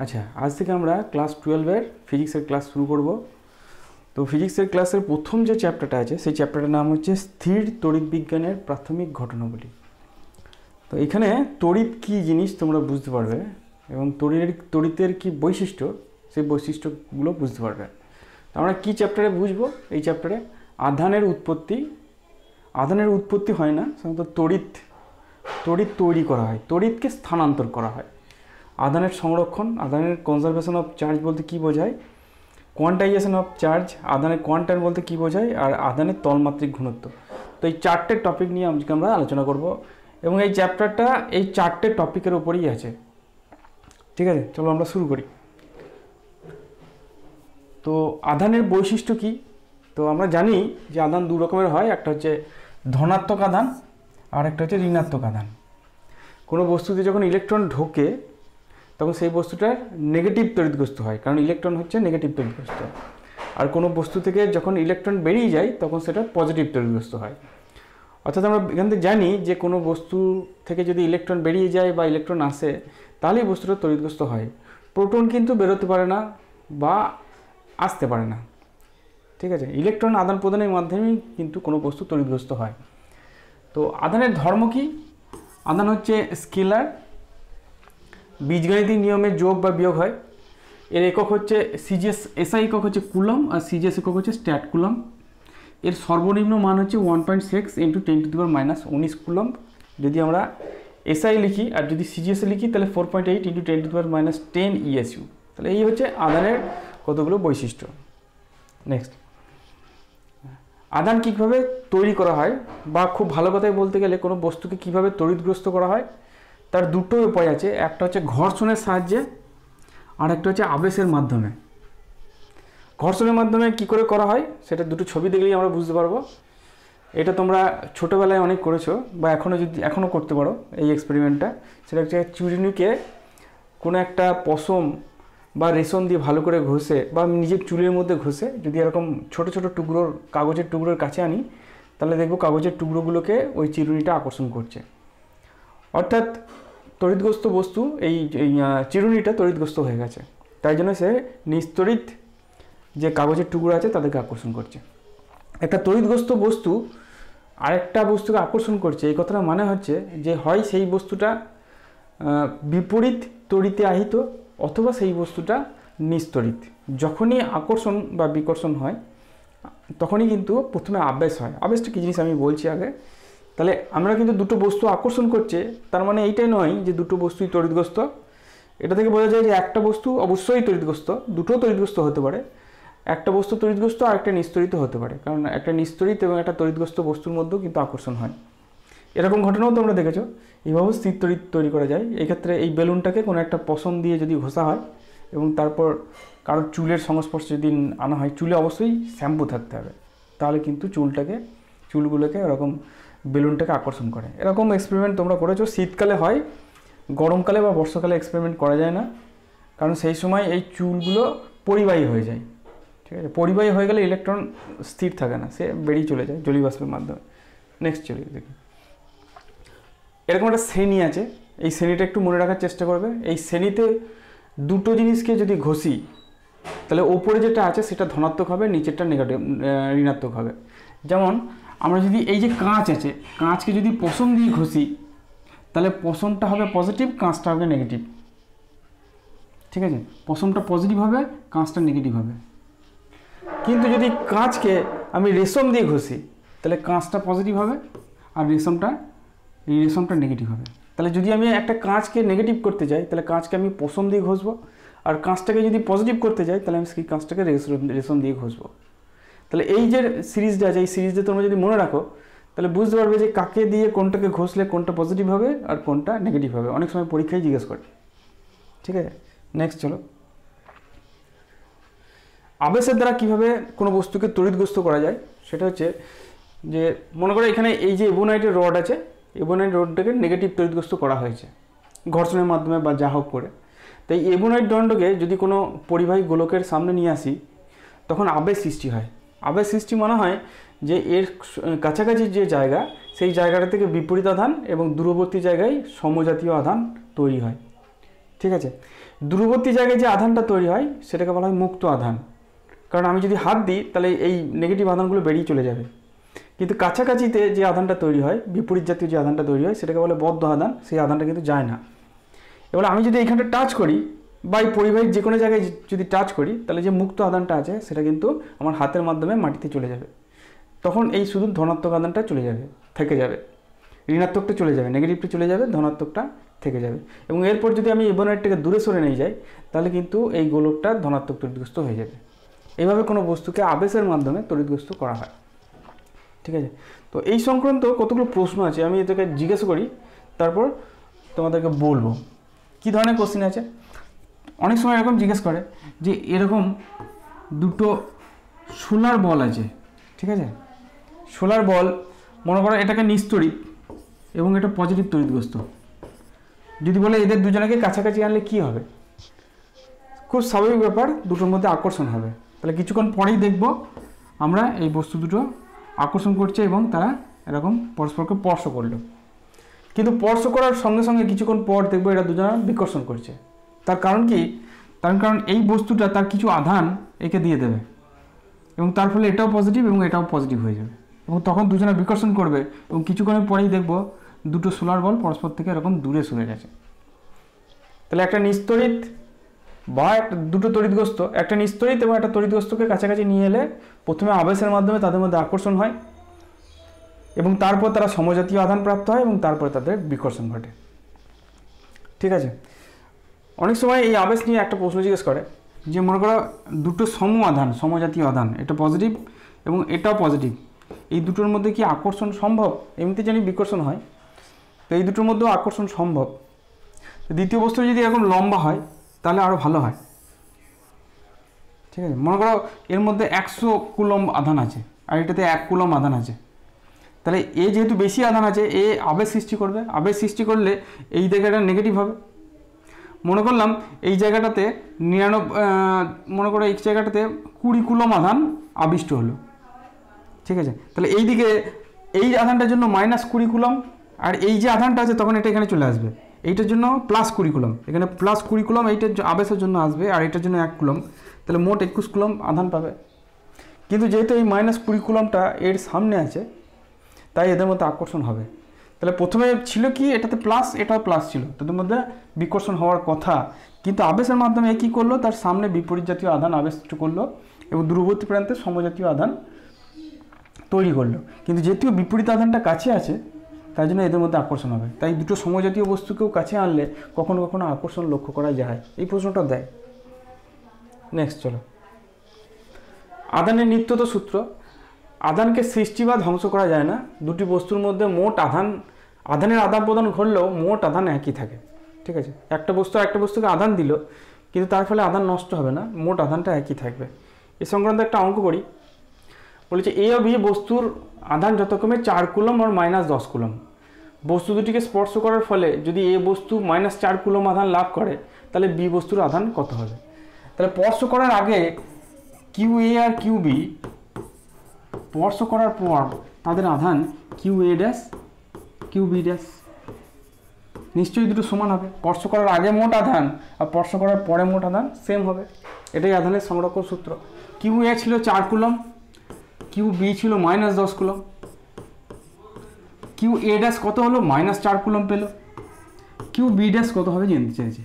আচ্ছা, আজ থেকে আমরা ক্লাস 12-এর ফিজিক্সের ক্লাস শুরু করব। তো ফিজিক্সের ক্লাসের প্রথম যে চ্যাপ্টারটা আছে সেই চ্যাপ্টারটার নাম হচ্ছে স্থির তড়িৎ বিজ্ঞানের প্রাথমিক ঘটনাবলী। তো এখানে তড়িৎ কী জিনিস তোমরা বুঝতে পারবে এবং তড়িতের কী বৈশিষ্ট্য সেই বৈশিষ্ট্যগুলো বুঝতে পারবে। তো আমরা কী চ্যাপ্টারে বুঝবো? এই চ্যাপ্টারে আধানের উৎপত্তি হয় না, সাধারণত তড়িৎ তৈরি করা হয়, তড়িৎকে স্থানান্তর করা হয়। আধানের সংরক্ষণ, আধানের কনজারভেশন অফ চার্জ বলতে কী বোঝায়, কোয়ান্টাইজেশন অফ চার্জ, আধানের কোয়ান্টাম বলতে কী বোঝায়, আর আধানের তলমাত্রিক ঘনত্ব। তো এই চারটে টপিক নিয়ে আজকে আমরা আলোচনা করব এবং এই চ্যাপ্টারটা এই চারটে টপিকের উপরেই আছে। ঠিক আছে, চলো আমরা শুরু করি। তো আধানের বৈশিষ্ট্য কী? তো আমরা জানি যে আধান দু রকমের হয়, একটা হচ্ছে ধনাত্মক আধান আর একটা হচ্ছে ঋণাত্মক আধান। কোনো বস্তুতে যখন ইলেকট্রন ঢোকে তখন সেই বস্তুটার নেগেটিভ তড়িৎগ্রস্ত হয়, কারণ ইলেকট্রন হচ্ছে নেগেটিভ তড়িৎগ্রস্ত। আর কোনো বস্তু থেকে যখন ইলেকট্রন বেরিয়ে যায় তখন সেটা পজিটিভ তড়িৎগ্রস্ত হয়। অর্থাৎ আমরা এখান থেকে জানি যে কোনো বস্তু থেকে যদি ইলেকট্রন বেরিয়ে যায় বা ইলেকট্রন আসে তাহলেই বস্তুটা তড়িৎগ্রস্ত হয়। প্রোটন কিন্তু বেরোতে পারে না বা আসতে পারে না। ঠিক আছে, ইলেকট্রন আদান প্রদানের মাধ্যমেই কিন্তু কোনো বস্তু তড়িৎগ্রস্ত হয়। তো আধানের ধর্ম কী? আধান হচ্ছে স্কেলার, বীজগাণিতিক নিয়মে যোগ বা বিয়োগ হয়। এর একক হচ্ছে সিজিএস, এসআই একক হচ্ছে কুলম আর সিজিএস একক হচ্ছে স্ট্যাট কুলম। এর সর্বনিম্ন মান হচ্ছে 1.6 × 10⁻⁻19 কুলম। যদি আমরা এসআই লিখি আর যদি সিজিএস লিখি তাহলে 4.8 × 10⁻10 ESU। তাহলে এই হচ্ছে আধানের কতগুলো বৈশিষ্ট্য। নেক্সট, আধান কীভাবে তৈরি করা হয়, বা খুব ভালো কথায় বলতে গেলে কোনো বস্তুকে কীভাবে তড়িৎগ্রস্ত করা হয় তার দুটো উপায় আছে। একটা হচ্ছে ঘর্ষণের সাহায্যে আর একটা হচ্ছে আবেশের মাধ্যমে। ঘর্ষণের মাধ্যমে কি করে করা হয় সেটা দুটো ছবি দেখলেই আমরা বুঝতে পারবো। এটা তোমরা ছোটোবেলায় অনেক করেছো বা এখনও করতে পারো এই এক্সপেরিমেন্টটা। সেটা হচ্ছে চিরুনিকে কোনো একটা পশম বা রেশম দিয়ে ভালো করে ঘষে বা নিজের চুলের মধ্যে ঘষে যদি এরকম ছোট ছোট কাগজের টুকরোর কাছে আনি তাহলে দেখবো কাগজের টুকরোগুলোকে ওই চিরুনিটা আকর্ষণ করছে। অর্থাৎ তড়িৎগ্রস্ত বস্তু এই চিরুনিটা তড়িৎগ্রস্ত হয়ে গেছে, তাই জন্য সে নিস্তড়িৎ যে কাগজের টুকরো আছে তাদেরকে আকর্ষণ করছে। একটা তড়িৎগ্রস্ত বস্তু আরেকটা বস্তুকে আকর্ষণ করছে, এই কথাটা মানে হচ্ছে যে হয় সেই বস্তুটা বিপরীত তড়িতে আহিত অথবা সেই বস্তুটা নিস্তড়িৎ। যখনই আকর্ষণ বা বিকর্ষণ হয় তখনই কিন্তু প্রথমে আবেশ হয়। আবেশটা কী জিনিস আমি বলছি আগে। তাহলে আমরা কিন্তু দুটো বস্তু আকর্ষণ করছে, তার মানে এইটাই নয় যে দুটো বস্তুই তড়িৎগ্রস্ত। এটা থেকে বোঝা যায় যে একটা বস্তু অবশ্যই তড়িৎগ্রস্ত, দুটো তড়িৎগ্রস্ত হতে পারে। একটা বস্তু তড়িৎগ্রস্ত আর একটা নিস্তড়িত হতে পারে, কারণ একটা নিস্তড়িত এবং একটা তড়িৎগ্রস্ত বস্তুর মধ্যেও কিন্তু আকর্ষণ হয়। এরকম ঘটনাও তোমরা দেখেছো। এইভাবে স্থির তড়িৎ তৈরি করা যায়। এক্ষেত্রে এই বেলুনটাকে কোনো একটা পশম দিয়ে যদি ঘষা হয় এবং তারপর কারোর চুলের সংস্পর্শে যদি আনা হয়, চুলে অবশ্যই শ্যাম্পু থাকতে হবে, তাহলে কিন্তু চুলগুলোকে এরকম বেলুনটাকে আকর্ষণ করে। এরকম এক্সপেরিমেন্ট তোমরা করেছো। শীতকালে হয়, গরমকালে বা বর্ষাকালে এক্সপেরিমেন্ট করা যায় না, কারণ সেই সময় এই চুলগুলো পরিবাহী হয়ে যায়। ঠিক আছে, পরিবাহী হয়ে গেলে ইলেকট্রন স্থির থাকে না, সে বেরিয়ে চলে যায় জলীয়বাষ্পের মাধ্যমে। নেক্সট চলি দেখি। এরকম একটা শ্রেণী আছে, এই শ্রেণীটা একটু মনে রাখার চেষ্টা করবে। এই শ্রেণীতে দুটো জিনিসকে যদি ঘষি তাহলে ওপরে যেটা আছে সেটা ধনাত্মক হবে, নিচেরটা ঋণাত্মক হবে। যেমন আমরা যদি এই যে কাঁচ আছে, কাঁচকে যদি পশম দিয়ে ঘষি তাহলে পশমটা হবে পজিটিভ, কাঁচটা হবে নেগেটিভ। ঠিক আছে, পশমটা পজিটিভ হবে, কাঁচটা নেগেটিভ হবে। কিন্তু যদি কাঁচকে আমি রেশম দিয়ে ঘষি তাহলে কাঁচটা পজিটিভ হবে আর রেশমটা নেগেটিভ হবে। তাহলে যদি আমি একটা কাঁচকে নেগেটিভ করতে যাই তাহলে কাঁচকে আমি পশম দিয়ে ঘষবো, আর কাঁচটাকে যদি পজিটিভ করতে যাই তাহলে আমি সেই কাঁচটাকে রেশম দিয়ে ঘষবো। তাহলে এই যে সিরিজটা আছে, এই সিরিজটা তোমরা যদি মনে রাখো তাহলে বুঝতে পারবে যে কাকে দিয়ে কোনটাকে ঘষলে কোনটা পজিটিভ হবে আর কোনটা নেগেটিভ হবে। অনেক সময় পরীক্ষায় জিজ্ঞেস করে। ঠিক আছে, নেক্সট চলো। আবেশের দ্বারা কীভাবে কোনো বস্তুকে তড়িৎগ্রস্ত করা যায় সেটা হচ্ছে যে মনে করো এখানে এই যে এবোনাইটের রড আছে, এবোনাইট রডটাকে নেগেটিভ তড়িৎগ্রস্ত করা হয়েছে ঘর্ষণের মাধ্যমে বা যা হোক করে। তাই এবোনাইট দণ্ডকে যদি কোনো পরিবাহী গোলকের সামনে নিয়ে আসি তখন আবেশ সৃষ্টি হয়। আবেশ সৃষ্টি মনে হয় যে এর কাছাকাছি যে জায়গা সেই জায়গাটা থেকে বিপরীত আধান এবং দূরবর্তী জায়গায় সমজাতীয় আধান তৈরি হয়। ঠিক আছে, দূরবর্তী জায়গায় যে আধানটা তৈরি হয় সেটাকে বলা হয় মুক্ত আধান, কারণ আমি যদি হাত দিই তাহলে এই নেগেটিভ আধানগুলো বেরিয়ে চলে যাবে। কিন্তু কাছাকাছিতে যে আধানটা তৈরি হয়, বিপরীত জাতীয় যে আধানটা তৈরি হয় সেটাকে বলে বদ্ধ আধান, সেই আধানটা কিন্তু যায় না। এবার আমি যদি এইখানটা টাচ করি বা এই পরিবাহীর যে কোনো জায়গায় যদি টাচ করি, তাহলে যে মুক্ত আধানটা আছে সেটা কিন্তু আমার হাতের মাধ্যমে মাটিতে চলে যাবে। তখন এই শুধু ধনাত্মক আধানটা চলে যাবে, থেকে যাবে, ঋণাত্মকটা চলে যাবে, নেগেটিভটা চলে যাবে, ধনাত্মকটা থেকে যাবে। এবং এরপর যদি আমি ইবোনাইটটাকে দূরে সরে নিয়ে যাই, তাহলে কিন্তু এই গোলকটা ধনাত্মক তড়িৎগ্রস্ত হয়ে যাবে। এইভাবে কোনো বস্তুকে আবেশের মাধ্যমে তড়িৎগ্রস্ত করা হয়। ঠিক আছে, তো এই সংক্রান্ত কতগুলো প্রশ্ন আছে, আমি এটাকে জিজ্ঞেস করি, তারপর তোমাদেরকে বলবো কী ধরনের কোশ্চেন আছে। অনেক সময় এরকম জিজ্ঞেস করে যে এরকম দুটো সোলার বল আছে, ঠিক আছে, সোলার বল মনে করো এটাকে নিস্তড়িৎ এবং এটা পজিটিভ তড়িৎগ্রস্ত, যদি বলে এদের দুজনকে কাছাকাছি আনলে কি হবে? খুব স্বাভাবিক ব্যাপার, দুটোর মধ্যে আকর্ষণ হবে। তাহলে কিছুক্ষণ পরেই দেখব আমরা এই বস্তু দুটো আকর্ষণ করছে এবং তারা এরকম পরস্পরকে স্পর্শ করলো। কিন্তু স্পর্শ করার সঙ্গে সঙ্গে কিছুক্ষণ পর দেখবো এরা দুজনা বিকর্ষণ করছে। তার কারণ কি? তার কারণ এই বস্তুটা তার কিছু আধান একে দিয়ে দেবে এবং তার ফলে এটাও পজিটিভ এবং এটাও পজিটিভ হয়ে যাবে এবং তখন দুজনা বিকর্ষণ করবে এবং কিছুক্ষণের পরেই দেখবো দুটো সোলার বল পরস্পর থেকে এরকম দূরে সরে গেছে। তাহলে একটা নিস্তড়িৎ বা দুটো তড়িৎগ্রস্ত, একটা নিস্তড়িৎ এবং একটা তড়িৎগ্রস্তকে কাছাকাছি নিয়ে এলে প্রথমে আবেশের মাধ্যমে তাদের মধ্যে আকর্ষণ হয় এবং তারপর তারা সমজাতীয় আধান প্রাপ্ত হয় এবং তারপরে তাদের বিকর্ষণ ঘটে। ঠিক আছে, অনেক সময় এই আবেশ নিয়ে একটা প্রশ্ন জিজ্ঞেস করে যে মনে করো দুটো সম আধান, সমজাতীয় আধান, এটা পজিটিভ এবং এটাও পজিটিভ, এই দুটোর মধ্যে কি আকর্ষণ সম্ভব? এমনিতে জানি বিকর্ষণ হয়, তো এই দুটোর মধ্যেও আকর্ষণ সম্ভব। দ্বিতীয় বস্তু যদি এরকম লম্বা হয় তাহলে আরও ভালো হয়। ঠিক আছে, মনে করো এর মধ্যে 100 কুলম্ব আধান আছে আর এটাতে 1 কুলম্ব আধান আছে, তাহলে এ যেহেতু বেশি আধান আছে এ আবেশ সৃষ্টি করবে, আবেশ সৃষ্টি করলে এই জায়গাটা নেগেটিভ হবে। মনে করলাম এই জায়গাটাতে 99, মনে করো এই জায়গাটাতে 20 কুলম্ব আধান আবিষ্ট হলো। ঠিক আছে, তাহলে এই দিকে এই আধানটার জন্য -20 কুলম্ব আর এই যে আধানটা আছে তখন এটা এখানে চলে আসবে, এইটার জন্য +20 কুলম্ব, এখানে +20 কুলম্ব এইটার আবেশের জন্য আসবে আর এটার জন্য 1 কুলম্ব, তাহলে মোট 21 কুলম্ব আধান পাবে। কিন্তু যেহেতু এই -20 কুলম্বটা এর সামনে আছে তাই এদের মধ্যে আকর্ষণ হবে। তাহলে প্রথমে ছিল কি এটাতে প্লাস, এটাও প্লাস ছিল, তাদের মধ্যে বিকর্ষণ হওয়ার কথা, কিন্তু আবেশের মাধ্যমে কী করলো, তার সামনে বিপরীত জাতীয় আধান আবেশ করলো এবং দূরবর্তী প্রান্তে সমজাতীয় আধান তৈরি করলো। কিন্তু যেহেতু বিপরীত আধানটা কাছে আছে তাই জন্য এদের মধ্যে আকর্ষণ হবে। তাই দুটো সমজাতীয় বস্তুকেও কাছে আনলে কখনো কখনো আকর্ষণ লক্ষ্য করা যায়, এই প্রশ্নটা দেয়। নেক্সট চলো, আধানের নিত্যত সূত্র। আধানকে সৃষ্টি বা ধ্বংস করা যায় না, দুটি বস্তুর মধ্যে মোট আধানের আদান প্রদান ঘটলেও মোট আধান একই থাকে। ঠিক আছে, একটা বস্তু একটা বস্তুকে আধান দিল কিন্তু তার ফলে আধান নষ্ট হবে না, মোট আধানটা একই থাকবে। এ সংক্রান্ত একটা অঙ্ক করি, বলেছে এ ও বি বস্তুর আধান যথাক্রমে 4 কুলম্ব আর -10 কুলম্ব। বস্তু দুটিকে স্পর্শ করার ফলে যদি এ বস্তু -4 কুলম্ব আধান লাভ করে তাহলে বি বস্তুর আধান কত হবে? তাহলে স্পর্শ করার আগে কিউ এ আর কিউ বি, স্পর্শ করার পর তাদের আধান Q a dash Q B dash, নিশ্চয়ই দুটো সমান হবে। স্পর্শ করার আগে মোট আধান আর স্পর্শ করার পরে মোট আধান সেম হবে, এটাই আধানের সংরক্ষণ সূত্র। কিউ এ ছিল 4 কুলম্ব, কিউ বি ছিল -10 কুলম্ব, কিউ এ ড্যাশ কত হলো? -4 কুলম্ব পেল। কিউ বি ড্যাশ কত হবে জানতে চাইছে,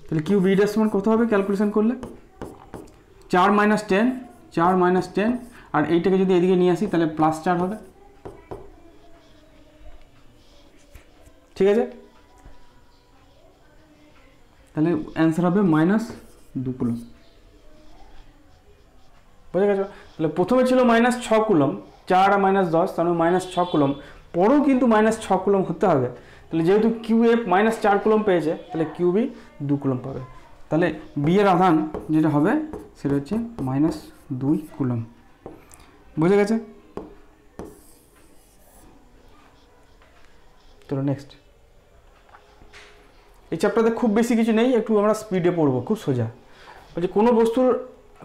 তাহলে কিউ বি ড্যাশ সমান কত হবে ক্যালকুলেশন করলে? 4 - 10, 4 - 10 আর এইটাকে যদি এদিকে নিয়ে আসি তাহলে +4 হবে। ঠিক আছে, তাহলে অ্যান্সার হবে -2 কুলম্ব। বুঝে গেছো? তাহলে প্রথমে ছিল -6 কুলম্ব, 4 আর -10 তার মানে -6 কুলম্ব, পরেও কিন্তু -6 কুলম্ব হতে হবে। তাহলে যেহেতু কিউ এ -4 কুলম্ব পেয়েছে তাহলে কিউ বি 2 কুলম্ব পাবে। তাহলে বি এর আধান যেটা হবে সেটা হচ্ছে -2 কুলম্ব। বুঝে গেছে? চলো নেক্সট। এই চ্যাপ্টারে খুব বেশি কিছু নেই, একটু আমরা স্পিডে পড়বো, খুব সোজা। বলছে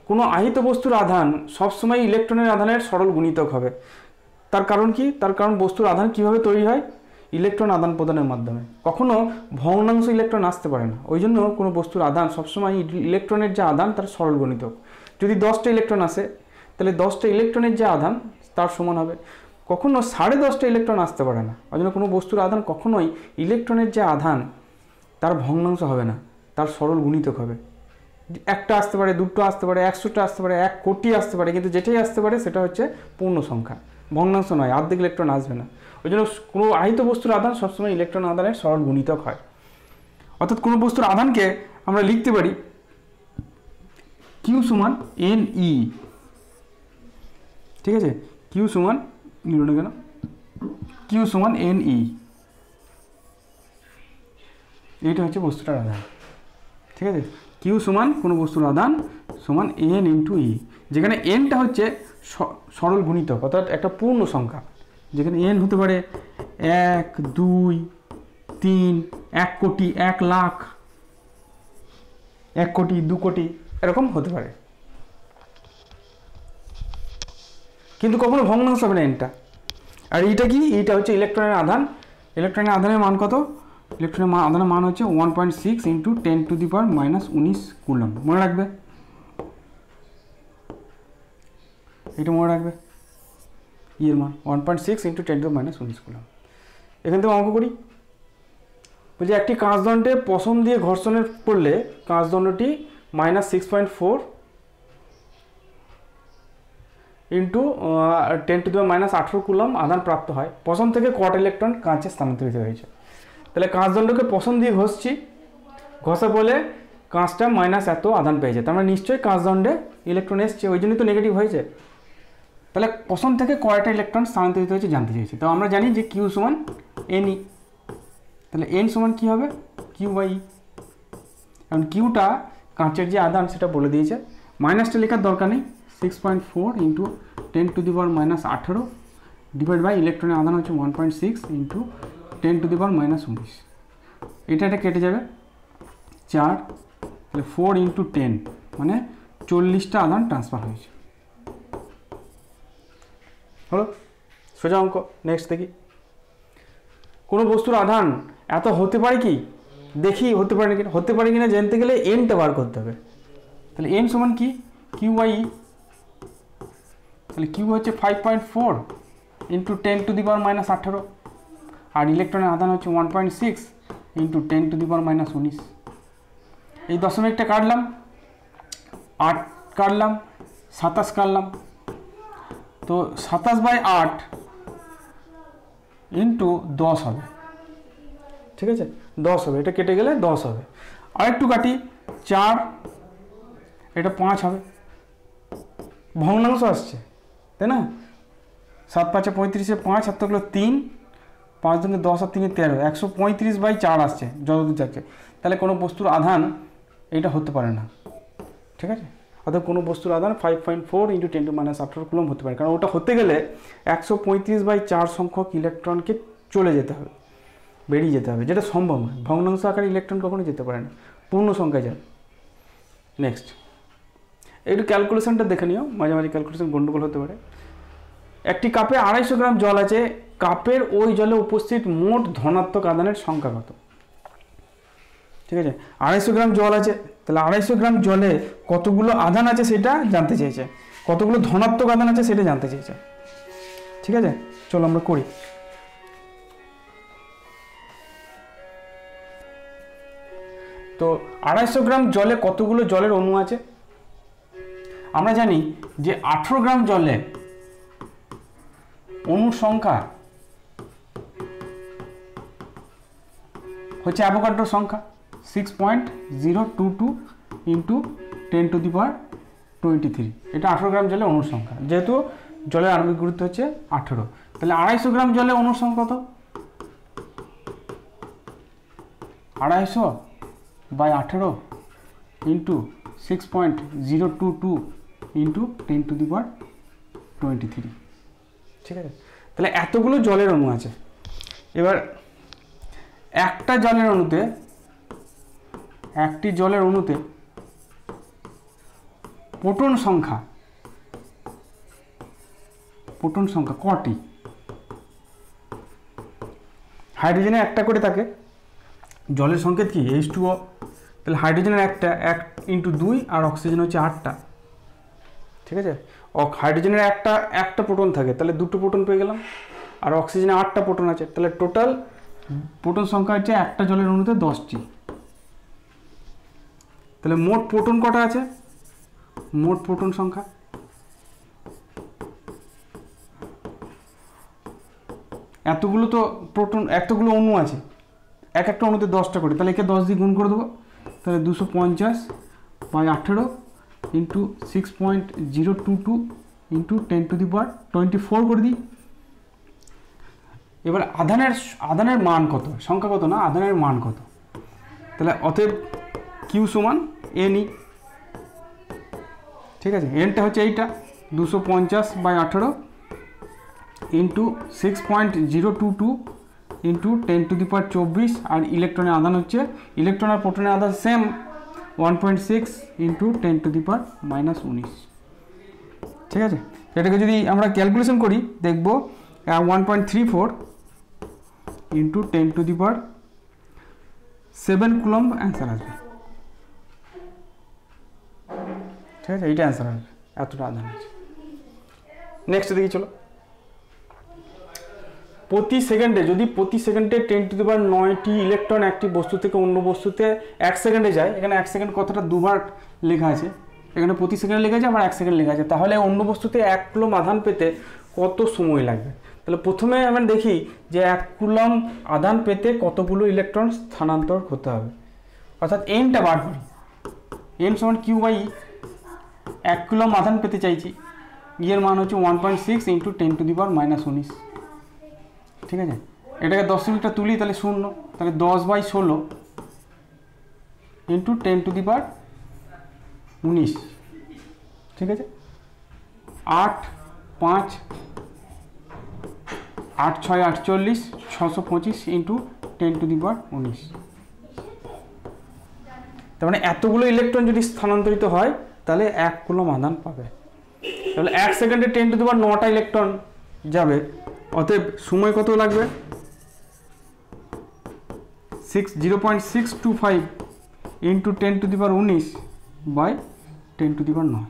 কোনো আহিত বস্তুর আধান সবসময় ইলেকট্রনের আধানের সরল গুণিতক হবে। তার কারণ কি? তার কারণ বস্তুর আধান কিভাবে তৈরি হয়? ইলেকট্রন আদান প্রদানের মাধ্যমে। কখনো ভগ্নাংশ ইলেকট্রন আসতে পারে না, ওই জন্য কোনো বস্তুর আদান সবসময় ইলেকট্রনের যে আদান তার সরল গণিতক। যদি 10টা ইলেকট্রন আসে তাহলে 10টা ইলেকট্রনের যে আদান তার সমান হবে। কখনো 10.5টা ইলেকট্রন আসতে পারে না, ওই জন্য কোনো বস্তুর আদান কখনোই ইলেকট্রনের যে আধান তার ভগ্নাংশ হবে না, তার সরল গুণিতক হবে। একটা আসতে পারে, দুটো আসতে পারে, 100টা আসতে পারে, 1 কোটি আসতে পারে, কিন্তু যেটাই আসতে পারে সেটা হচ্ছে পূর্ণ সংখ্যা, ভগ্নাংশ নয়, অর্ধেক ইলেকট্রন আসবে না। ওই জন্য কোনো আহিত বস্তুর আধান সবসময় ইলেকট্রন আধানের সরল গুণিতক হয়। অর্থাৎ কোনো বস্তুর আধানকে আমরা লিখতে পারি কিউ সমান এন ই, ঠিক আছে, কিউ সমান লিখল না কেন, কিউ সমান এন ই, এইটা হচ্ছে বস্তুটার আধান, ঠিক আছে। কিউ সমান কোনো বস্তুর আধান সমান এন ইন্টু ই, যেখানে এনটা হচ্ছে সরল গুণিতক অর্থাৎ একটা পূর্ণ সংখ্যা, যেখানে এন হতে পারে 1, 2, 3, 1 কোটি, 1 লাখ, 1 কোটি, 2 কোটি এরকম হতে পারে, কিন্তু কখনো ভগ্নাংশ হবে না এনটা। আর এইটা কি, এইটা হচ্ছে ইলেকট্রনের আধান। ইলেকট্রনের আধানের মান কত? ইলেকট্রনের আধানের মান হচ্ছে 1.6 × 10⁻⁻19 কুলম। মনে রাখবে, এটা মনে রাখবে, ইয়ের মান 1.6 × 10⁻19 কুলম। এখান থেকে অঙ্ক করি, বলছি একটি কাঁচদণ্ডে পশম দিয়ে ঘর্ষণের পড়লে কাঁচদণ্ডটি -6.4 × 10⁻18 কুলম আধান প্রাপ্ত হয়। পশম থেকে কটা ইলেকট্রন কাঁচে স্থানান্তরিত হয়েছে। তাহলে কাঁচদণ্ডকে পশম দিয়ে ঘষছি, ঘষা বলে কাঁচটা মাইনাস এত আধান পেয়েছে, তার মানে নিশ্চয়ই কাঁচদণ্ডে ইলেকট্রন এসছে, ওই জন্যই তো নেগেটিভ হয়েছে। তাহলে পশম থেকে কয়টা ইলেকট্রন স্থানান্তরিত হয়েছে জানতে চাইছি। তো আমরা জানি যে কিউ সমান এন ই, তাহলে এন সমান কী হবে, কিউ বাই ই। কারণ কিউটা কাঁচের যে আধান সেটা বলে দিয়েছে, মাইনাসটা লেখার দরকার নেই, 6.4 × 10⁻18 ডিভাইড বাই ইলেকট্রনের আধান হচ্ছে 1.6 × 10⁻19। এটা কেটে যাবে 4, তাহলে 4 × 10 মানে 40টা আধান ট্রান্সফার হয়েছে। হলো সোজা অঙ্ক। নেক্সট দেখি, কোনো বস্তুর আধান এত হতে পারে কি, দেখি হতে পারে কিনা। হতে পারে কিনা জানতে গেলে এনটা বার করতে হবে। তাহলে এন সমান কি, কিউ বাই ই। তাহলে কিউ হচ্ছে 5.4 × 10⁻18 আর ইলেকট্রনের আধান হচ্ছে 1.6 × 10⁻19। এই দশমিকটা কাটলাম, 8 কাটলাম, 27 কাটলাম, তো 27/8 × 10 হবে, ঠিক আছে, 10 হবে, এটা কেটে গেলে 10 হবে। আরেকটু কাটি, 4, এটা 5 হবে, ভগ্নাংশ আসছে তাই না, 7 × 5 = 35, 5 হাতে গেলো 3, 5 × 10 আর 3 = 13, 135/4 আসছে যতদূর যাচ্ছে। তাহলে কোনো বস্তুর আধান এটা হতে পারে না, ঠিক আছে। অর্থাৎ কোনো বস্তুর আধান 5.4 × 10⁻18 কুলম হতে পারে, কারণ ওটা হতে গেলে 135/4 সংখ্যক ইলেকট্রনকে চলে যেতে হবে, বেরিয়ে যেতে হবে, যেটা সম্ভব নয়। ভগ্নাংশ আকারে ইলেকট্রন কখনো যেতে পারে না, পূর্ণ সংখ্যায় যায়। নেক্সট একটু ক্যালকুলেশনটা দেখে নিও, মাঝে মাঝে ক্যালকুলেশন গন্ডগোল হতে পারে। একটি কাপে 250 গ্রাম জল আছে, কাপের ওই জলে উপস্থিত মোট ধনাত্মক আধানের সংখ্যা কত? ঠিক আছে, 250 গ্রাম জল আছে, তাহলে 250 গ্রাম জলে কতগুলো আধান আছে সেটা জানতে চেয়েছে, কতগুলো ধনাত্মক আধান আছে সেটা জানতে চেয়েছে, ঠিক আছে। চলো আমরা করি। তো 250 গ্রাম জলে কতগুলো জলের অণু আছে? আমরা জানি যে 18 গ্রাম জলে অণুর সংখ্যা হচ্ছে অ্যাভোগাড্রোর সংখ্যা 6.022 × 10⁻23। এটা 18 গ্রাম জলে অণুর সংখ্যা, যেহেতু জলের আণবিক গুরুত্ব হচ্ছে 18। তাহলে 250 গ্রাম জলে অণুর সংখ্যা কত? 250/18 × 6.022 × 10⁻23, ঠিক আছে। তাহলে এতগুলো জলের অণু আছে। এবার একটা জলের অণুতে, একটি জলের অণুতে প্রোটন সংখ্যা কটি? হাইড্রোজেনে একটা করে থাকে, জলের সংকেত কি H2O, তাহলে হাইড্রোজেনের একটা 1 × 2 আর অক্সিজেন হচ্ছে 8টা, ঠিক আছে। হাইড্রোজেনের একটা প্রোটন থাকে, তাহলে 2টো প্রোটন পেয়ে গেলাম, আর অক্সিজেনে 8টা প্রোটন আছে, তাহলে টোটাল প্রোটন সংখ্যা হচ্ছে একটা জলের অণুতে 10টি। তাহলে মোট প্রোটন কটা আছে, মোট প্রোটন সংখ্যা এতগুলো, তো প্রোটন এতগুলো অণু আছে, একটা অণুতে 10টা করে, তাহলে একে 10 দিয়ে গুণ করে দেবো, তাহলে 250/18 ইন্টু 6.022 ইন্টু 10⁻24 করে দিই। এবার আধানের মান কত, সংখ্যা কত না, আধানের মান কত, তাহলে অতএব কিউ সমান এনই, ঠিক আছে। এনটা হচ্ছে এইটা 250/18 ইন্টু 6.022 ইন্টু 10⁻24, আর ইলেকট্রনের আধান হচ্ছে, ইলেকট্রন আর প্রোটনের আধান সেম 1.6 ইন্টু 10⁻−19, ঠিক আছে। এটাকে যদি আমরা ক্যালকুলেশন করি দেখব 1.34 ইন্টু 10⁻7 কুলম্ব অ্যান্সার আসবে, ঠিক আছে, এইটা অ্যান্সার আসবে, এতটা আধান আছে। নেক্সট দেখি চলো, প্রতি সেকেন্ডে 10⁻9টি ইলেকট্রন একটি বস্তু থেকে অন্য বস্তুতে 1 সেকেন্ডে যায়, এখানে 1 সেকেন্ড কথাটা দুবার লেখা আছে, এখানে প্রতি সেকেন্ডে লেখা আছে, আবার 1 সেকেন্ড লেখা আছে, তাহলে অন্য বস্তুতে 1 কুলম্ব আধান পেতে কত সময় লাগবে। তাহলে প্রথমে আমরা দেখি যে 1 কুলম্ব আধান পেতে কতগুলো ইলেকট্রন স্থানান্তর হতে হবে, অর্থাৎ এনটা বার করি, এন সমান Q/E, 1 কুলম্ব আধান পেতে চাইছি, এর মান হচ্ছে 1.6 ইন্টু 10⁻−19, ঠিক আছে। এটাকে দশমিকটা তুলি, তাহলে 0, তাহলে 10/16 ইন্টু 10⁻19, ঠিক আছে। 8, 5, 8, 6, 48, 625 ইন্টু 10⁻19, তার মানে এতগুলো ইলেকট্রন যদি স্থানান্তরিত হয় তাহলে 1 কুলম্ব আধান পাবে, তাহলে 1 সেকেন্ডে 10⁻9টা ইলেকট্রন যাবে, অতএব সময় কত লাগবে, 0.625 ইন্টু 10⁻19/10⁹,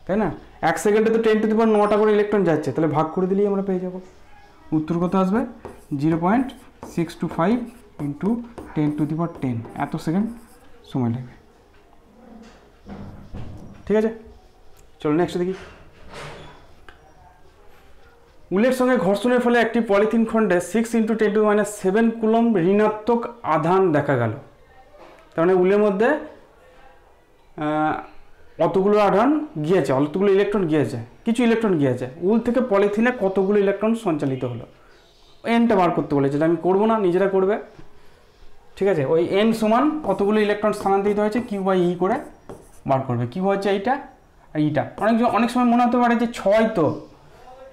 তাই না। 1 সেকেন্ডে তো 10⁻9টা করে ইলেকট্রন যাচ্ছে, তাহলে ভাগ করে দিলেই আমরা পেয়ে যাব, উত্তর কত আসবে 0.625 ইন্টু 10⁻10, এত সেকেন্ড সময় লাগবে, ঠিক আছে। চলো নেক্সট দেখি, উলের সঙ্গে ঘর্ষণের ফলে একটি পলিথিন খণ্ডে 6 ইন্টু 10⁻7 কুলম্ব ঋণাত্মক আধান দেখা গেল, তার মানে উলের মধ্যে অতগুলো আধান গিয়েছে, অতগুলো ইলেকট্রন গিয়েছে, কিছু ইলেকট্রন গিয়েছে, উল থেকে পলিথিনে কতগুলো ইলেকট্রন সঞ্চালিত হলো, এনটা বার করতে বলেছে, আমি করব না, নিজেরা করবে, ঠিক আছে। ওই এন সমান কতগুলো ইলেকট্রন স্থানান্তরিত হয়েছে Q/E করে বার করবে, কিউ হচ্ছে এইটা আর এইটা। অনেক সময় মনে হতে পারে যে 6 তো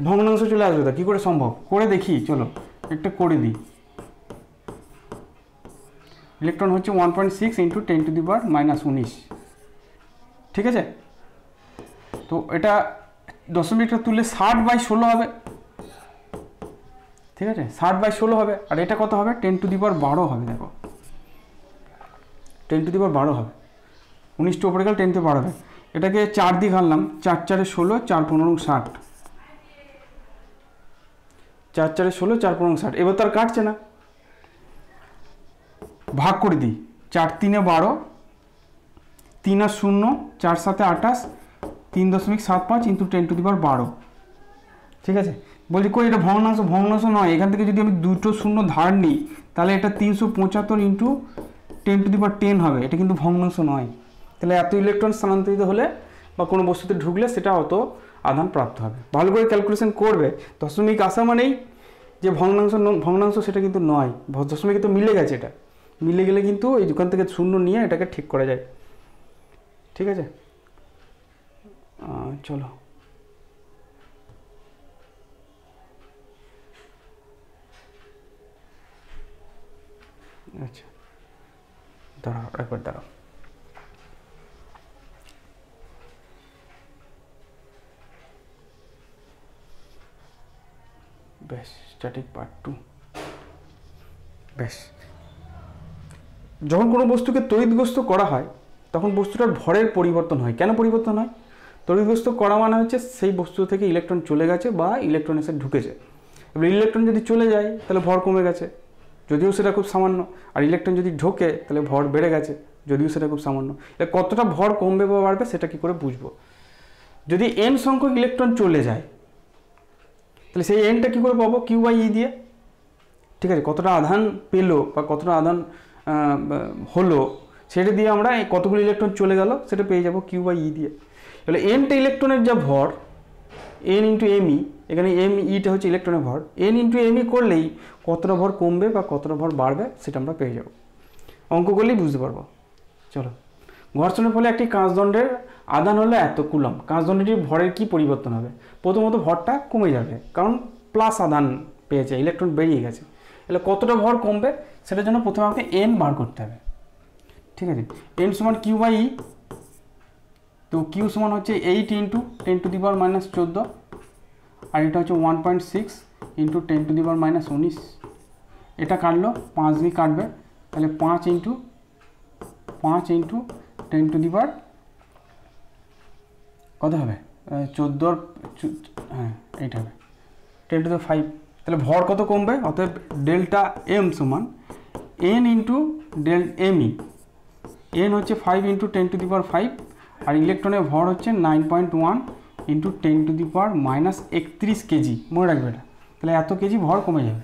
ভগ্নাংশ চলে আসবে, তো কী করে সম্ভব, করে দেখি, চলো একটা করে দিই। ইলেকট্রন হচ্ছে 1.6 ইন্টু 10⁻−19, ঠিক আছে। তো এটা দশমিকটা তুললে 60/16 হবে, ঠিক আছে, 60/16 হবে, আর এটা কত হবে 10⁻12 হবে, দেখো 10⁻12 হবে, 19টা উপরে গেলে 10⁻12 হবে, এটাকে 4 দিয়ে ঘাললাম, 4 × 4 = 16, 4 × 15 = 60, 4 × 4 = 16, 4 × 15 = 60, এবার তো আর কাটছে না, ভাগ করে দিই, 4 × 3 = 12, 3 আর 0, 4 × 7 = 28, 3.75 ইন্টু 10⁻12, ঠিক আছে। বলছি কই এটা ভগ্নাংশ নয়, এখান থেকে যদি আমি 2টো শূন্য ধার নিই তাহলে এটা 375 ইন্টু 10⁻10 হবে, এটা কিন্তু ভগ্নাংশ নয়, তাহলে এত ইলেকট্রন স্থানান্তরিত হলে বা কোনো বস্তুতে ঢুকলে সেটা অত আধান প্রাপ্ত হবে। ভালো করে ক্যালকুলেশন করবে, দশমিক আসা মানেই যে ভগ্নাংশ সেটা কিন্তু নয়, দশমিকে তো মিলে গেছে, এটা মিলে গেলে কিন্তু এই দোকান থেকে শূন্য নিয়ে এটাকে ঠিক করা যায়, ঠিক আছে। চলো আচ্ছা দাঁড়াও একবার দাঁড়াও, বেশ স্ট্যাটিক পার্ট 2। বেশ, যখন কোনো বস্তুকে তড়িৎগ্রস্ত করা হয় তখন বস্তুটার ভরের পরিবর্তন হয়। কেন পরিবর্তন হয়? তড়িৎগ্রস্ত করা মানে হচ্ছে সেই বস্তু থেকে ইলেকট্রন চলে গেছে বা ইলেকট্রন এসে ঢুকেছে। এবার ইলেকট্রন যদি চলে যায় তাহলে ভর কমে গেছে, যদিও সেটা খুব সামান্য, আর ইলেকট্রন যদি ঢোকে তাহলে ভর বেড়ে গেছে, যদিও সেটা খুব সামান্য। এবার কতটা ভর কমবে বা বাড়বে সেটা কী করে বুঝবো? যদি n সংখ্যক ইলেকট্রন চলে যায় তাহলে সেই nটা কী করে পাবো? Q/E দিয়ে। ঠিক আছে, কতটা আধান পেলো বা কতটা আধান হলো সেটা দিয়ে আমরা কতগুলো ইলেকট্রন চলে গেল সেটা পেয়ে যাবো Q/E দিয়ে। তাহলে nটা ইলেকট্রনের যা ভর, n × me, এখানে meটা হচ্ছে ইলেকট্রনের ভর, n × me করলেই কতটা ভর কমবে বা কতটা ভর বাড়বে সেটা আমরা পেয়ে যাব। অঙ্ক করলেই বুঝতে পারবো। চলো, ঘর্ষণের ফলে একটি কাঁচদণ্ডের আধান হলো এত কুলম্ব, কাঁচদণ্ডটির ভরের কি পরিবর্তন হবে? প্রথমত ভরটা কমে যাবে, কারণ প্লাস আধান পেয়েছে, ইলেকট্রন বেরিয়ে গেছে। তাহলে কতটা ভর কমবে সেটার জন্য প্রথমে আমাকে n বার করতে হবে। ঠিক আছে, n সমান Q/E, তো Q সমান হচ্ছে 8 × 10⁻⁻14, আর এটা হচ্ছে 1.6 × 10⁻⁻19। এটা কাটলো 5 দিয়ে কাটবে, তাহলে 5 × 10⁻, কত হবে? 14, হ্যাঁ এইটা হবে 10⁵। তাহলে ভর কত কমবে? অতএব ডেল্টা m সমান n × me, n হচ্ছে 5 × 10⁵, আর ইলেকট্রনের ভর হচ্ছে 9.1 × 10⁻31 কেজি। মনে রাখবে এটা। তাহলে এত কেজি ভর কমে যাবে।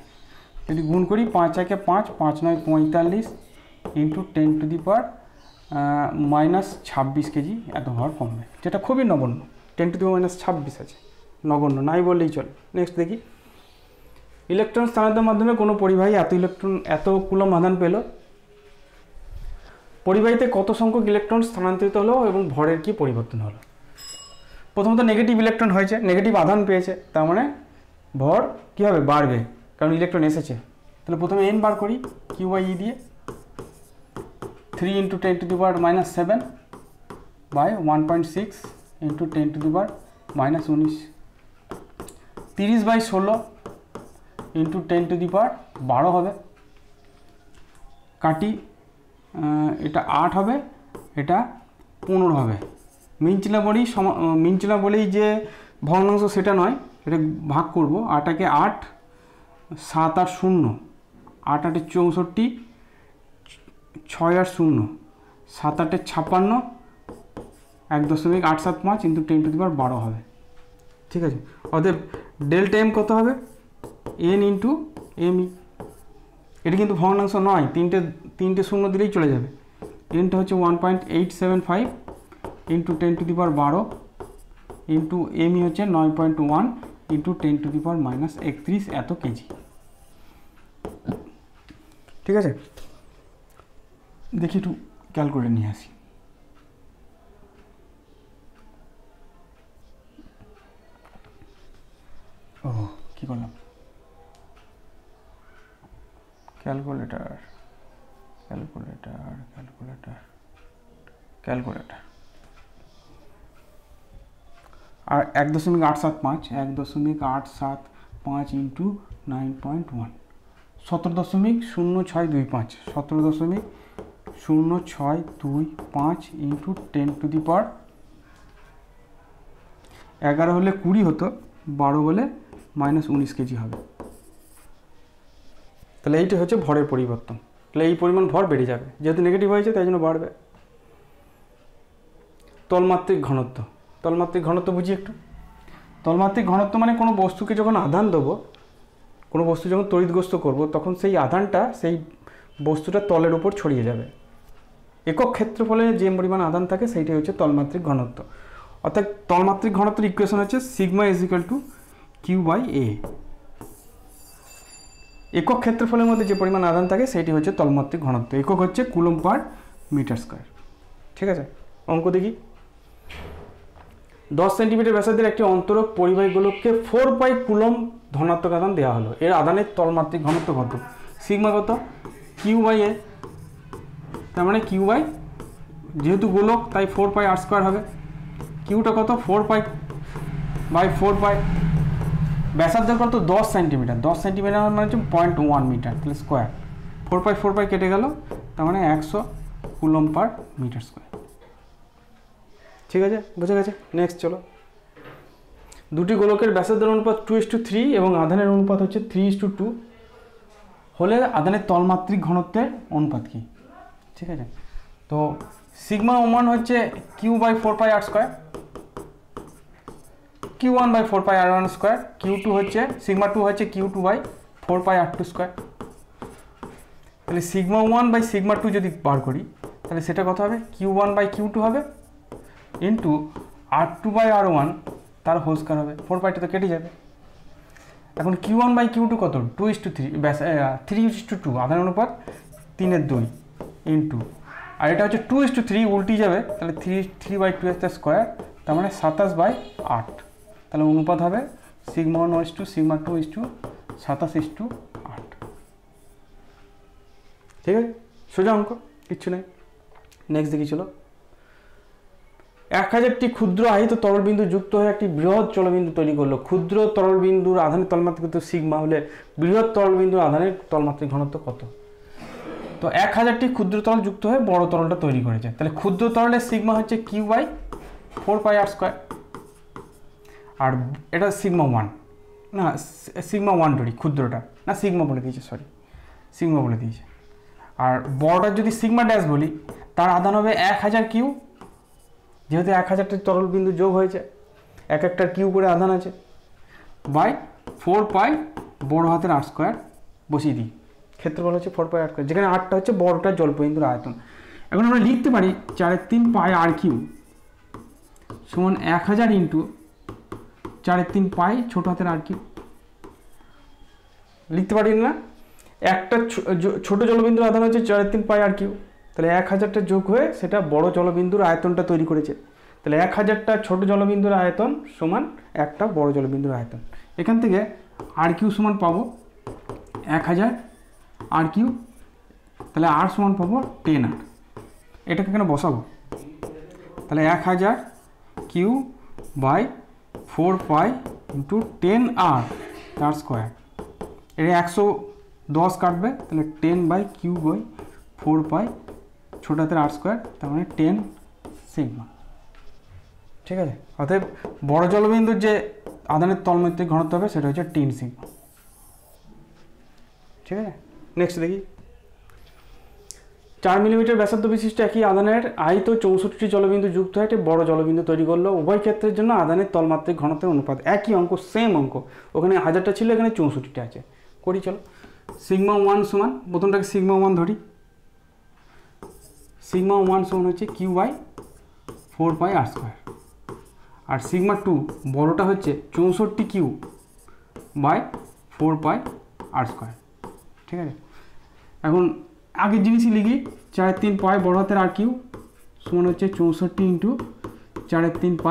যদি গুণ করি 5 × 5, 5 × 9 45 × 10⁻26 কেজি এত ভর কমবে, যেটা খুবই নগণ্য। 10⁻26 আছে, নগণ্য, নাই বললেই চলে। নেক্সট দেখি, ইলেকট্রন স্থানান্তরের মাধ্যমে কোনো পরিবাহী এত কুলম্ব আধান পেল। পরিবাহীতে কত সংখ্যক ইলেকট্রন স্থানান্তরিত হলো এবং ভরের কি পরিবর্তন হলো? প্রথমত নেগেটিভ ইলেকট্রন হয়েছে, নেগেটিভ আধান পেয়েছে, তার মানে ভর কী হবে? বাড়বে, কারণ ইলেকট্রন এসেছে। তাহলে প্রথমে n বার করি Q/E দিয়ে, 3 × 10⁻⁻7 বাই 1.6 × 10⁻⁻19, 30/16 × 10⁻12 হবে। কাটি, এটা 8 হবে, এটা 15 হবে। মিনচিলা বলেই যে ভগ্নাংশ সেটা নয়, এটা ভাগ করব। 8 × 8, 7 আর 0, 8 × 8 = 64, 6 আর 0, 7 × 8 = 56, 1.875 × 10⁻12 হবে। ঠিক আছে, অতএব ডেল্টা m কত হবে? n × me। এটা কিন্তু ভগ্নাংশ নয়, তিনটে শূন্য দিলেই চলে যাবে। nটা হচ্ছে 1.875 × 10⁻12 × me হচ্ছে 9.1 × 10⁻31 এত কেজি। ঠিক আছে, দেখি একটু ক্যালকুলেটর নিয়ে আসি। ও কী করলাম? ক্যালকুলেটর আর 1.875 × 9.1, 17.0625, 17.0625 × 10⁻11 হলে 20 হতো, 12 হলে -19 কেজি হবে। তাহলে এইটা হচ্ছে ভরের পরিবর্তন। তাহলে এই পরিমাণ ভর বেড়ে যাবে, যেহেতু নেগেটিভ হয়েছে তাই জন্য বাড়বে। তলমাত্রিক ঘনত্ব, বুঝি একটু। তলমাত্রিক ঘনত্ব মানে কোনো বস্তুকে যখন আধান দেবো, কোনো বস্তু যখন তড়িৎগ্রস্ত করব, তখন সেই আধানটা সেই বস্তুটা তলের উপর ছড়িয়ে যাবে। একক ক্ষেত্রফলে যে পরিমাণ আধান থাকে সেইটাই হচ্ছে তলমাত্রিক ঘনত্ব। অর্থাৎ তলমাত্রিক ঘনত্বের ইকুয়েশন হচ্ছে σ = Q/A। একক ক্ষেত্রফলের মধ্যে যে পরিমাণ আধান থাকে সেটি হচ্ছে তলমাত্রিক ঘনত্ব। একক হচ্ছে কুলম্ব/মিটার স্কয়ার। ঠিক আছে, অঙ্ক দেখি। 10 সেন্টিমিটার ব্যাসার্ধের একটি অন্তরক পরিবাহী গোলককে 4 পাই কুলম্ব ধনাত্মক আধান দেওয়া হলো। এর আধানের তলমাত্রিক ঘনত্ব কত? সিগমা কত? Q/A। তার মানে Q/, যেহেতু গোলক তাই 4 পাই r² হবে। কিউটা কত? 4 পাই বাই 4 পাই। ব্যাসার্ধ কত? 10 সেন্টিমিটার। 10 সেন্টিমিটার মানে হচ্ছে 0.1 মিটার, তাহলে স্কোয়ার 4 পাই কেটে গেল, তার মানে 100 কুলম পার মিটার স্কোয়ার। ঠিক আছে, বোঝা গেছে। নেক্সট চলো, দুটি গোলকের ব্যাসার্ধের অনুপাত 2:3 এবং আধানের অনুপাত হচ্ছে 3:2 হলে আধানের তলমাত্রিক ঘনত্বের অনুপাত কি? ঠিক আছে, তো সিগমা ওয়ান হচ্ছে Q/4πr², Q1/4πr1², Q2 হচ্ছে সিগমা টু হচ্ছে Q2/4πr2²। তাহলে sigma one by sigma two যদি বার করি তাহলে সেটা কত হবে? Q1/Q2 হবে ইন্টু R2/R1 তার হোল স্কয়ার হবে, 4 তো কেটে যাবে। এখন Q1/Q2 কত? 2:3, ব্যাস 3:2, আধান অনুপাত 3/2 ইন্টু, আর এটা হচ্ছে 2:3, উল্টি যাবে, তাহলে 3/2² তার মানে 27/8। তাহলে অনুপাত হবে সিগমা 1 সিগমা 2 27:8। ঠিক আছে, সোজা অঙ্ক, কিচ্ছু নেই। নেক্সট দেখি চলো, 1000টি ক্ষুদ্র আহিত তরল বিন্দু যুক্ত হয়ে একটি বৃহৎ জলবিন্দু তৈরি করলো। ক্ষুদ্র তরল বিন্দুর আধানের তলমাত্রিক ঘনত্ব সিগমা হলে বৃহৎ তরল বিন্দুর আধানের তলমাত্রিক ঘনত্ব কত? তো 1000টি ক্ষুদ্র তরল যুক্ত হয়ে বড় তরলটা তৈরি করেছে, তাহলে ক্ষুদ্র তরলের সিগমা হচ্ছে Q/4πr², আর এটা সিগমা 1 না, সিগমা 1 ধরি, ক্ষুদ্রটা না সিগমা বলে দিয়েছে, সরি সিগমা বলে দিয়েছে। আর বড়টার যদি সিগমা ড্যাশ বলি, তার আধান হবে 1000 কিউ, যেহেতু 1000টি তরল বিন্দু যোগ হয়েছে, এক একটার কিউ করে আধান আছে, বাই 4π বড় হাতের r² বসিয়ে দিই। ক্ষেত্রফল হচ্ছে 4πr², যেখানে আরটা হচ্ছে বড়টার জলবিন্দুর আয়তন। এখন আমরা লিখতে পারি 4/3π r³ সমান 1000 ইন্টু 4/3π ছোট হাতের r³ লিখতে পারি না? একটা ছোট জলবিন্দুর আধান হচ্ছে 4/3π r³, তাহলে 1000টা যোগ হয়ে সেটা বড় জলবিন্দুর আয়তনটা তৈরি করেছে। তাহলে 1000টা ছোট জলবিন্দুর আয়তন সমান একটা বড় জলবিন্দুর আয়তন। এখান থেকে r³ সমান পাবো 1000 r³, তাহলে r সমান পাবো 10r। এটাকে কেন বসাবো? তাহলে 1000 Q/4π ইন্টু 10r তার স্কোয়ার, এটা 110 কাটবে, তাহলে 10/Q/4π ছোট হাতের r², তার মানে 10 সিগমা। ঠিক আছে, অতএব বড় জলবিন্দুর যে আধানের তলমাত্রিক ঘনত্ব হবে সেটা হচ্ছে 10 সিগমা। ঠিক আছে, নেক্সট দেখি, 4 মিলিমিটার ব্যাসার্ধ বিশিষ্ট একই আধানের আহিত 64টি জলবিন্দু যুক্ত হয়ে একটি বড় জলবিন্দু তৈরি করলো। উভয় ক্ষেত্রের জন্য আধানের তলমাত্রিক ঘনত্বের অনুপাত একই অঙ্ক, সেম অঙ্ক, ওখানে 1000টা ছিল, এখানে 64টা আছে। করি চলো, সিগমা 1 সমান, প্রথমটাকে সিগমা 1 ধরি, সিগমা 1 সমান হচ্ছে Q/4πr², আর সিগমা 2 বড়টা হচ্ছে 64Q/4πr²। ঠিক আছে, এখন আগের জিনিসই লিখি, 4/3π বড় হাতের r³ সমান হচ্ছে 64 ইন্টু 4/3π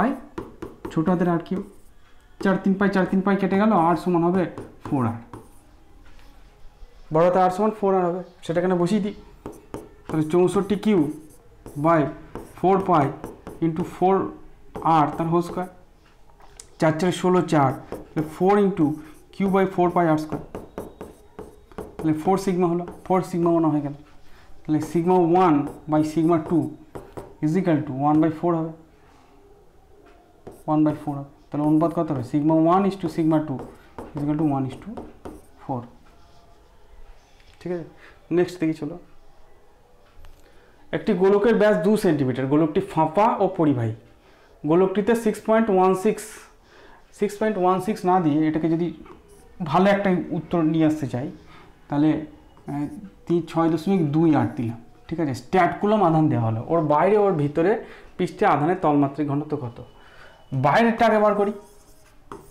ছোট হাতের r³, 4/3π কেটে গেল, r সমান হবে 4r, বড় হাতের r সমান 4r হবে, সেটা এখানে বসিয়ে দিই। তাহলে 64Q/4π ইন্টু 4r তার হোল স্কোয়ার, 4 4 16 4, তাহলে 4 ইন্টু Q/4πr², তাহলে 4 সিগমা হলো, 4 সিগমা 1 হয়ে গেল। তাহলে সিগমা 1/σ2 ইজ ইকাল টু 1/4 হবে, 1/4 হবে। তাহলে অনুপাত কত হবে? Sigma 1:σ2 is equal to 1:4। ঠিক আছে, নেক্সট দেখি চলো, একটি গোলকের ব্যাস 2 সেন্টিমিটার, গোলকটি ফাঁপা ও পরিবাহী। গোলকটিতে 6.16 না দিয়ে এটাকে যদি ভালো একটা উত্তর নিয়ে আসতে চাই, তাহলে 6.28 দিলাম। ঠিক আছে, স্ট্যাট কুলম আধান দেওয়া হলো, ওর বাইরে ওর ভিতরে পৃষ্ঠে আধানের তলমাত্রিক ঘনত্ব কত? বাইরেরটা আগে বার করি,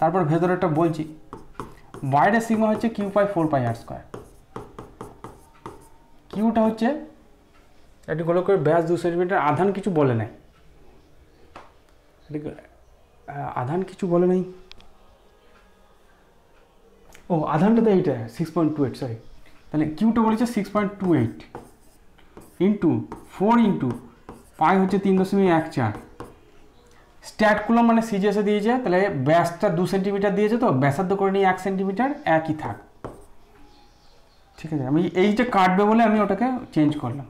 তারপর ভেতরেরটা বলছি। বাইরের সিগমা হচ্ছে Q/4πr², কিউটা হচ্ছে একটি গোলকের ব্যাস 2 সেন্টিমিটার, আধান কিছু বলে নাই, আধান কিছু বলে নাই, ও আধানটা তো এইটা 6.28, সরি, তাহলে কিউটা বলেছে 6.28 ইন্টু 4 ইন্টু পাই হচ্ছে 3.14। স্ট্যাট কুলম মানে সিজিএসে দিয়েছে, তাহলে ব্যাসটা 2 সেন্টিমিটার দিয়েছে, তো ব্যাসার্ধ করে নিয়ে 1 সেন্টিমিটার, একই থাক। ঠিক আছে, আমি এই যে কাটবে বলে আমি ওটাকে চেঞ্জ করলাম।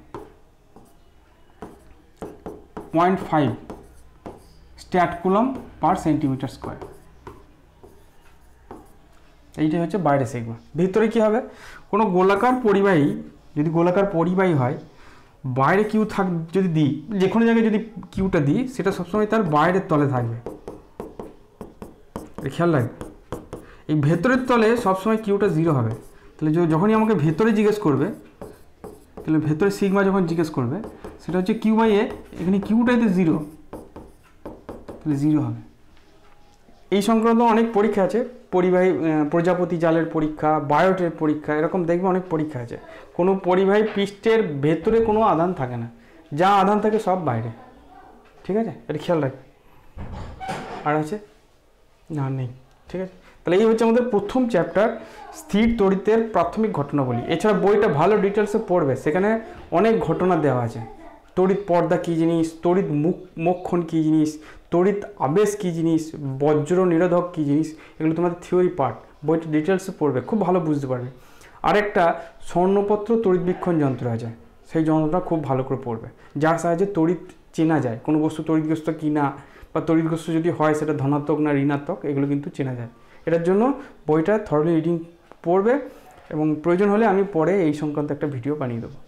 0.5 স্ট্যাট কুলম্ব পার সেন্টিমিটার স্কোয়ার। এইটাই হচ্ছে বাইরে সিগমা। ভিতরে কি হবে, কোনো গোলাকার পরিবাহী, যদি গোলাকার পরিবাহী হয়, বাইরে কিউ যদি দিই, যে কোনো জায়গায় যদি কিউটা দিই, সেটা সবসময় তার বাইরের তলে থাকবে। খেয়াল রাখবে, এই ভেতরের তলে সবসময় কিউটা 0 হবে। তাহলে যখনই আমাকে ভেতরে জিজ্ঞেস করবে, তাহলে ভেতরে সিগমা যখন জিজ্ঞেস করবে, সেটা হচ্ছে কিউ বাই এ, এখানে কিউটাইতে 0, তাহলে 0 হবে। এই সংক্রান্ত অনেক পরীক্ষা আছে, পরিবাহী প্রজাপতি জালের পরীক্ষা, বায়োটের পরীক্ষা, এরকম দেখবে অনেক পরীক্ষা আছে। কোনো পরিবাহী পৃষ্ঠের ভেতরে কোনো আধান থাকে না, যা আধান থাকে সব বাইরে। ঠিক আছে, এটা খেয়াল রাখবে। আর আছে না, নেই। ঠিক আছে, তাহলে এই হচ্ছে আমাদের প্রথম চ্যাপ্টার, স্থির তড়িতের প্রাথমিক ঘটনাবলী। এছাড়া বইটা ভালো ডিটেলসে পড়বে, সেখানে অনেক ঘটনা দেওয়া আছে। তড়িৎ পর্দা কী জিনিস, তড়িৎ মোক্ষণ কী জিনিস, তড়িৎ আবেশ কী জিনিস, বজ্র নিরোধক কী জিনিস, এগুলো তোমাদের থিওরি পার্ট, বইটা ডিটেলসে পড়বে, খুব ভালো বুঝতে পারবে। আরেকটা স্বর্ণপত্র তড়িৎবীক্ষণ যন্ত্র আছে, সেই যন্ত্রটা খুব ভালো করে পড়বে, যার সাহায্যে তড়িৎ চেনা যায়, কোনো বস্তু তড়িৎগ্রস্ত কি না, বা তড়িৎগ্রস্ত যদি হয় সেটা ধনাত্মক না ঋণাত্মক, এগুলো কিন্তু চেনা যায়। এটার জন্য বইটা থরলি রিডিং পড়বে, এবং প্রয়োজন হলে আমি পরে এই সংক্রান্ত একটা ভিডিও বানিয়ে দেবো।